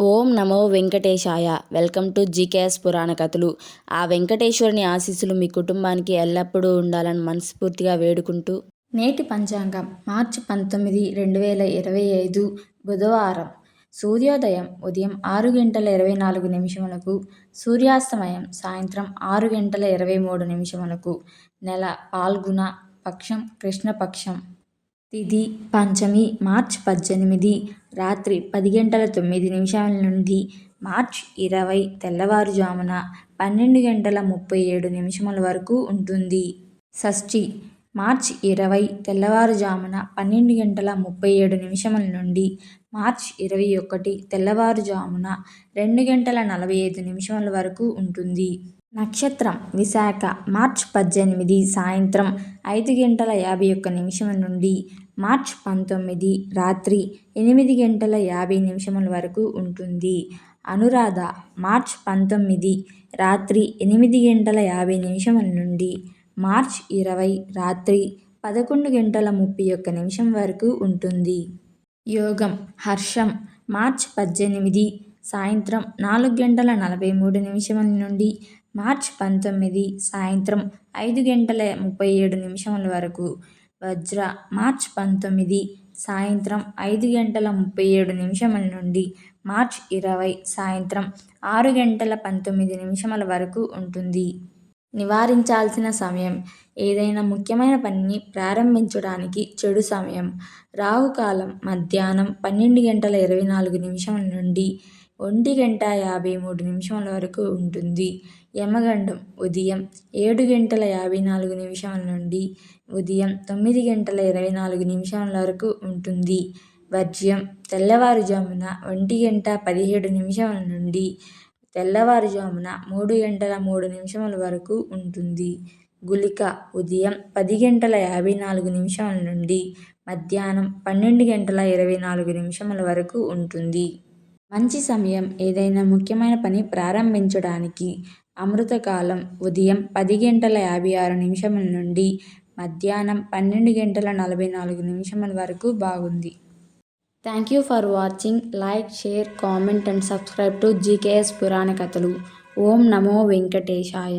Om Namo Venkatesaya. Welcome to GKS పురాణ కథలు. ఆ వెంకటేశ్వరుని ఆశీస్సులు మీ కుటుంబానికి ఎల్లప్పుడూ ఉండాలని మనస్ఫూర్తిగా వేడుకుంటూ, నేటి పంచాంగం మార్చి 19, 2025 బుధవారం. సూర్యోదయం ఉదయం 6:24 సూర్యాస్తమయం సాయంత్రం 6:23. నెల పాల్గుణ, పక్షం కృష్ణపక్షం. తిథి పంచమి మార్చి 18 రాత్రి 10:09 నుండి మార్చి 20 తెల్లవారుజామున 12:37 వరకు ఉంటుంది. షష్ఠి మార్చి 20 తెల్లవారుజామున 12:37 నుండి మార్చి 21 తెల్లవారుజామున 2:45 వరకు ఉంటుంది. నక్షత్రం విశాఖ మార్చి 18 సాయంత్రం 5:51 నుండి మార్చి 19 రాత్రి 8:50 వరకు ఉంటుంది. అనురాధ మార్చి 19 రాత్రి 8:50 నుండి మార్చి 20 రాత్రి 11:31 వరకు ఉంటుంది. యోగం హర్షం మార్చి 18 సాయంత్రం 4:43 నుండి మార్చి 19 సాయంత్రం 5:37 వరకు. వజ్ర మార్చి 19 సాయంత్రం 5:37 నుండి మార్చి 20 సాయంత్రం 6:19 వరకు ఉంటుంది. నివారించాల్సిన సమయం ఏదైనా ముఖ్యమైన పనిని ప్రారంభించడానికి చెడు సమయం. రాహుకాలం మధ్యాహ్నం 12:24 నుండి 1:53 వరకు ఉంటుంది. యమగండం ఉదయం 7:54 నుండి ఉదయం 9:24 వరకు ఉంటుంది. వర్జ్యం తెల్లవారుజామున 1:17 నుండి తెల్లవారుజామున 3:03 వరకు ఉంటుంది. గుళిక ఉదయం 10:54 నుండి మధ్యాహ్నం 12:24 వరకు ఉంటుంది. మంచి సమయం ఏదైనా ముఖ్యమైన పని ప్రారంభించడానికి. అమృతకాలం ఉదయం 10:56 నుండి మధ్యాహ్నం 12:44 వరకు బాగుంది. Thank you for watching. Like, share, comment and subscribe to GKS పురాణ కథలు. ఓం నమో వెంకటేశాయ.